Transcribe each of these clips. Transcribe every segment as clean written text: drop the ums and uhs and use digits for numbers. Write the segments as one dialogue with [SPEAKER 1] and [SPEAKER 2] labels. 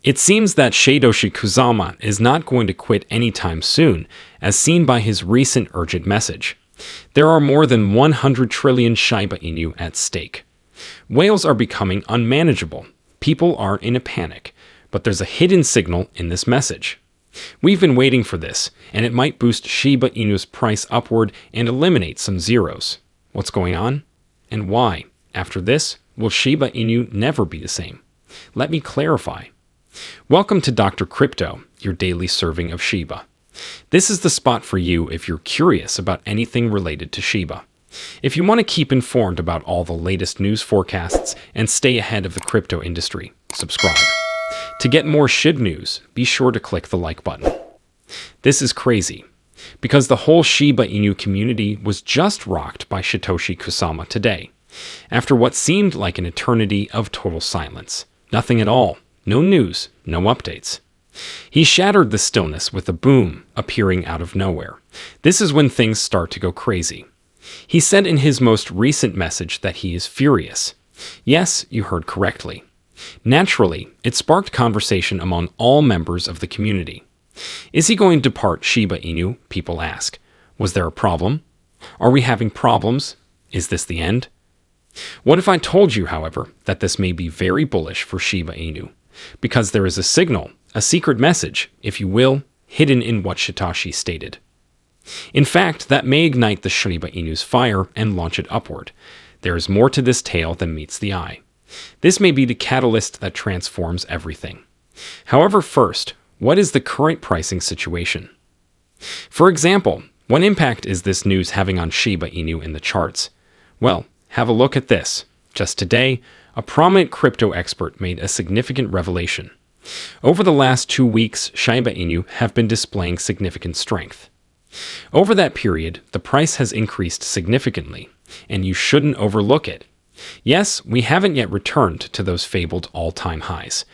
[SPEAKER 1] It seems that Satoshi Kusama is not going to quit anytime soon, as seen by his recent urgent message. There are more than 100 trillion Shiba Inu at stake. Whales are becoming unmanageable. People are in a panic. But there's a hidden signal in this message. We've been waiting for this, and it might boost Shiba Inu's price upward and eliminate some zeros. What's going on? And why? After this, will Shiba Inu never be the same? Let me clarify. Welcome to Dr. Crypto, your daily serving of Shiba. This is the spot for you if you're curious about anything related to Shiba. If you want to keep informed about all the latest news forecasts and stay ahead of the crypto industry, subscribe. To get more Shib news, be sure to click the like button. This is crazy, because the whole Shiba Inu community was just rocked by Satoshi Kusama today, after what seemed like an eternity of total silence. Nothing at all, no news, no updates. He shattered the stillness with a boom appearing out of nowhere. This is when things start to go crazy. He said in his most recent message that he is furious. Yes, you heard correctly. Naturally, it sparked conversation among all members of the community. Is he going to depart Shiba Inu? People ask. Was there a problem? Are we having problems? Is this the end? What if I told you, however, that this may be very bullish for Shiba Inu? Because there is a signal, a secret message, if you will, hidden in what Satoshi stated. In fact, that may ignite the Shiba Inu's fire and launch it upward. There is more to this tale than meets the eye. This may be the catalyst that transforms everything. However, first, what is the current pricing situation? For example, what impact is this news having on Shiba Inu in the charts? Well, have a look at this. Just today, a prominent crypto expert made a significant revelation. Over the last 2 weeks, Shiba Inu have been displaying significant strength. Over that period, the price has increased significantly, and you shouldn't overlook it. Yes, we haven't yet returned to those fabled all-time highs.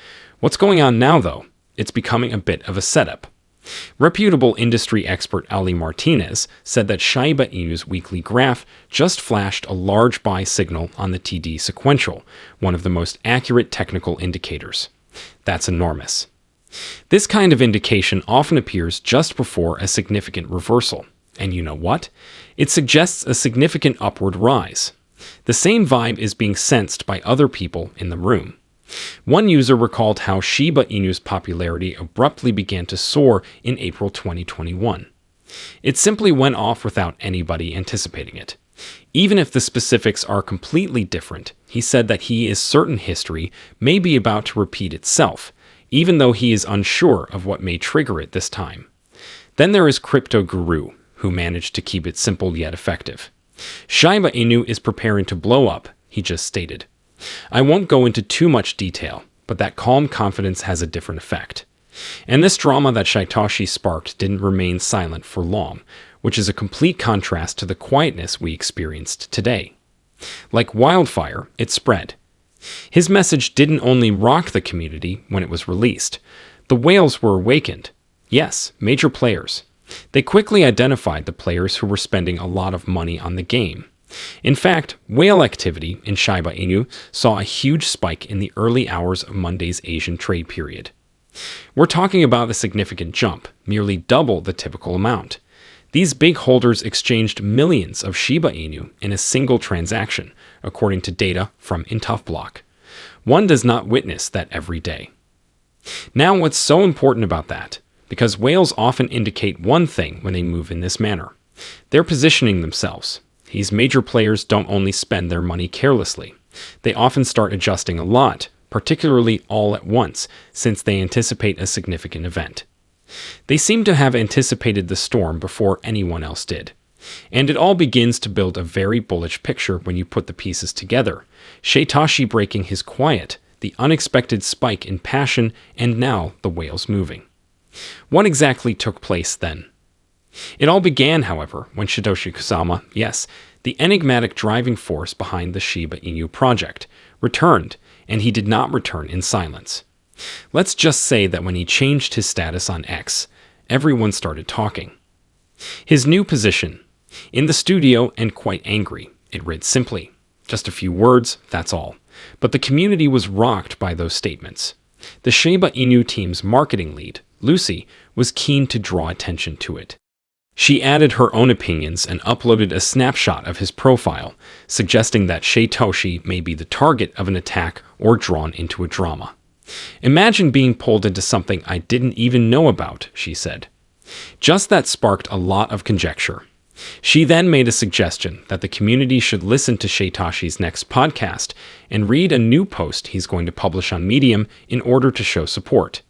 [SPEAKER 1] What's going on now, though? It's becoming a bit of a setup. Reputable industry expert Ali Martinez said that Shiba Inu's weekly graph just flashed a large buy signal on the TD sequential, one of the most accurate technical indicators. That's enormous. This kind of indication often appears just before a significant reversal. And you know what? It suggests a significant upward rise. The same vibe is being sensed by other people in the room. One user recalled how Shiba Inu's popularity abruptly began to soar in April 2021. It simply went off without anybody anticipating it. Even if the specifics are completely different, he said that he is certain history may be about to repeat itself, even though he is unsure of what may trigger it this time. Then there is Crypto Guru, who managed to keep it simple yet effective. Shiba Inu is preparing to blow up, he just stated. I won't go into too much detail, but that calm confidence has a different effect. And this drama that Satoshi sparked didn't remain silent for long, which is a complete contrast to the quietness we experienced today. Like wildfire, it spread. His message didn't only rock the community when it was released. The whales were awakened. Yes, major players. They quickly identified the players who were spending a lot of money on the game. In fact, whale activity in Shiba Inu saw a huge spike in the early hours of Monday's Asian trade period. We're talking about a significant jump, nearly double the typical amount. These big holders exchanged millions of Shiba Inu in a single transaction, according to data from IntoughBlock. One does not witness that every day. Now, what's so important about that? Because whales often indicate one thing when they move in this manner. They're positioning themselves. These major players don't only spend their money carelessly. They often start adjusting a lot, particularly all at once, since they anticipate a significant event. They seem to have anticipated the storm before anyone else did. And it all begins to build a very bullish picture when you put the pieces together. Satoshi breaking his quiet, the unexpected spike in passion, and now the whales moving. What exactly took place then? It all began, however, when Satoshi Kusama, yes, the enigmatic driving force behind the Shiba Inu project, returned, and he did not return in silence. Let's just say that when he changed his status on X, everyone started talking. His new position, in the studio and quite angry, it read simply. Just a few words, that's all. But the community was rocked by those statements. The Shiba Inu team's marketing lead, Lucy, was keen to draw attention to it. She added her own opinions and uploaded a snapshot of his profile, suggesting that Satoshi may be the target of an attack or drawn into a drama. "Imagine being pulled into something I didn't even know about," she said. Just that sparked a lot of conjecture. She then made a suggestion that the community should listen to Satoshi's next podcast and read a new post he's going to publish on Medium in order to show support.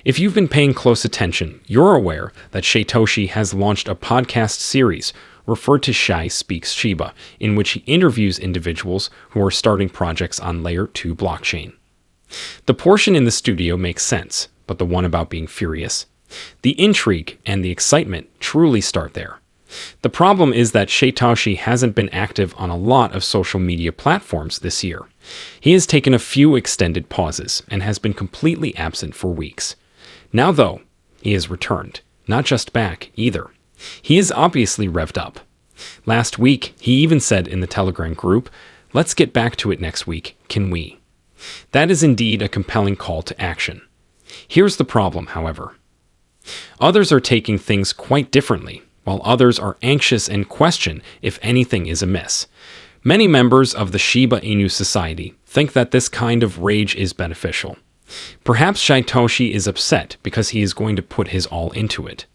[SPEAKER 1] If you've been paying close attention, you're aware that Satoshi has launched a podcast series referred to Shai Speaks Shiba, in which he interviews individuals who are starting projects on Layer 2 blockchain. The portion in the studio makes sense, but the one about being furious? The intrigue and the excitement truly start there. The problem is that Satoshi hasn't been active on a lot of social media platforms this year. He has taken a few extended pauses and has been completely absent for weeks. Now, though, he has returned. Not just back, either. He is obviously revved up. Last week, he even said in the Telegram group, "Let's get back to it next week, can we?" That is indeed a compelling call to action. Here's the problem, however. Others are taking things quite differently, while others are anxious and question if anything is amiss. Many members of the Shiba Inu society think that this kind of rage is beneficial. Perhaps Satoshi is upset because he is going to put his all into it.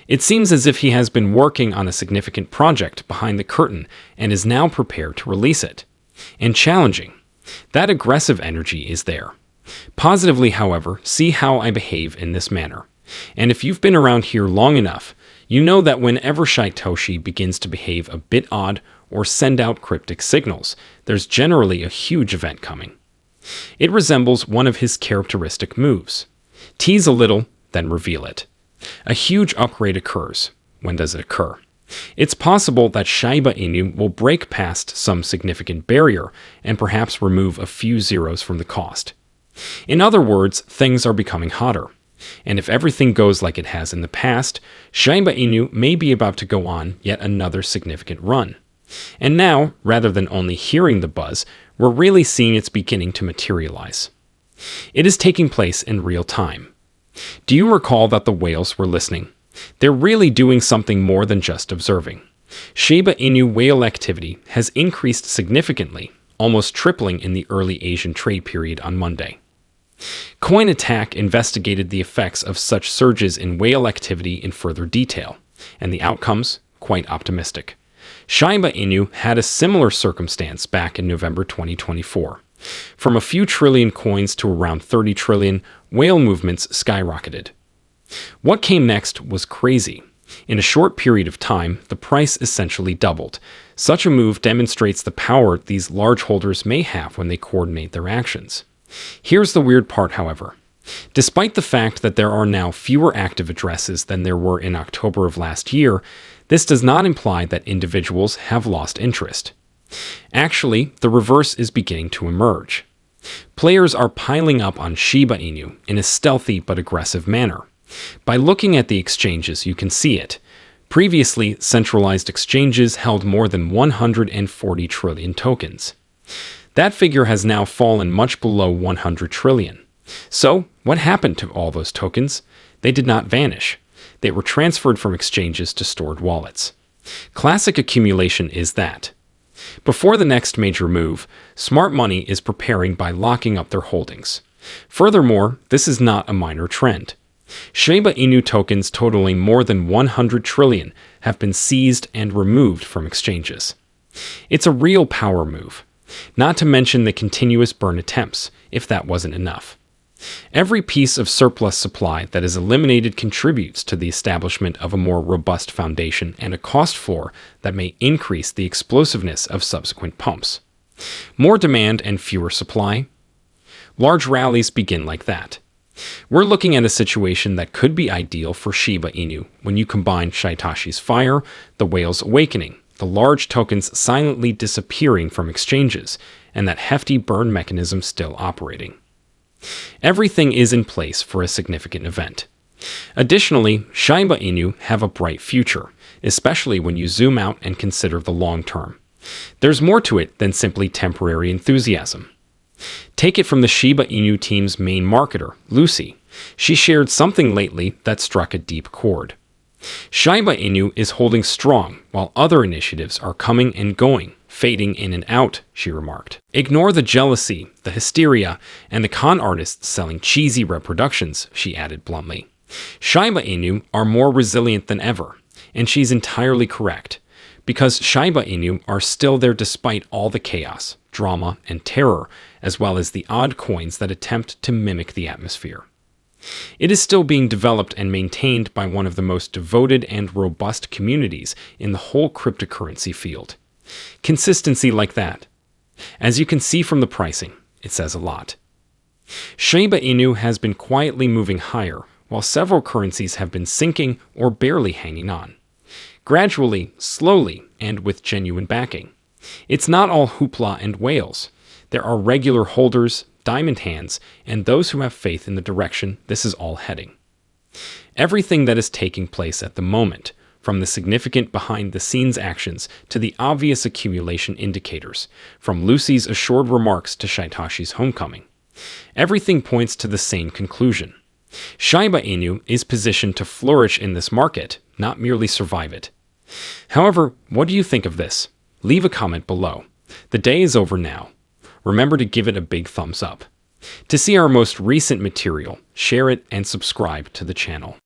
[SPEAKER 1] It seems as if he has been working on a significant project behind the curtain and is now prepared to release it. And challenging. That aggressive energy is there. Positively, however, see how I behave in this manner. And if you've been around here long enough, you know that whenever Satoshi begins to behave a bit odd or send out cryptic signals, there's generally a huge event coming. It resembles one of his characteristic moves. Tease a little, then reveal it. A huge upgrade occurs. When does it occur? It's possible that Shiba Inu will break past some significant barrier and perhaps remove a few zeros from the cost. In other words, things are becoming hotter. And if everything goes like it has in the past, Shiba Inu may be about to go on yet another significant run. And now, rather than only hearing the buzz, we're really seeing its beginning to materialize. It is taking place in real time. Do you recall that the whales were listening? They're really doing something more than just observing. Shiba Inu whale activity has increased significantly, almost tripling in the early Asian trade period on Monday. Coin Attack investigated the effects of such surges in whale activity in further detail, and the outcomes quite optimistic. Shiba Inu had a similar circumstance back in November 2024. From a few trillion coins to around 30 trillion, whale movements skyrocketed. What came next was crazy. In a short period of time, the price essentially doubled. Such a move demonstrates the power these large holders may have when they coordinate their actions. Here's the weird part, however. Despite the fact that there are now fewer active addresses than there were in October of last year, this does not imply that individuals have lost interest. Actually, the reverse is beginning to emerge. Players are piling up on Shiba Inu in a stealthy but aggressive manner. By looking at the exchanges, you can see it. Previously, centralized exchanges held more than 140 trillion tokens. That figure has now fallen much below 100 trillion. So, what happened to all those tokens? They did not vanish. They were transferred from exchanges to stored wallets. Classic accumulation is that. Before the next major move, smart money is preparing by locking up their holdings. Furthermore, this is not a minor trend. Shiba Inu tokens totaling more than 100 trillion have been seized and removed from exchanges. It's a real power move. Not to mention the continuous burn attempts, if that wasn't enough. Every piece of surplus supply that is eliminated contributes to the establishment of a more robust foundation and a cost floor that may increase the explosiveness of subsequent pumps. More demand and fewer supply. Large rallies begin like that. We're looking at a situation that could be ideal for Shiba Inu when you combine Satoshi's fire, the whale's awakening, the large tokens silently disappearing from exchanges, and that hefty burn mechanism still operating. Everything is in place for a significant event. Additionally, Shiba Inu have a bright future, especially when you zoom out and consider the long term. There's more to it than simply temporary enthusiasm. Take it from the Shiba Inu team's main marketer, Lucy. She shared something lately that struck a deep chord. Shiba Inu is holding strong while other initiatives are coming and going, fading in and out, she remarked. Ignore the jealousy, the hysteria, and the con artists selling cheesy reproductions, she added bluntly. Shiba Inu are more resilient than ever, and she's entirely correct, because Shiba Inu are still there despite all the chaos, drama, and terror, as well as the odd coins that attempt to mimic the atmosphere. It is still being developed and maintained by one of the most devoted and robust communities in the whole cryptocurrency field. Consistency like that. As you can see from the pricing, it says a lot. Shiba Inu has been quietly moving higher, while several currencies have been sinking or barely hanging on. Gradually, slowly, and with genuine backing. It's not all hoopla and whales. There are regular holders, diamond hands, and those who have faith in the direction this is all heading. Everything that is taking place at the moment, from the significant behind-the-scenes actions to the obvious accumulation indicators, from Lucy's assured remarks to Shitashi's homecoming, everything points to the same conclusion. Shiba Inu is positioned to flourish in this market, not merely survive it. However, what do you think of this? Leave a comment below. The day is over now. Remember to give it a big thumbs up. To see our most recent material, share it and subscribe to the channel.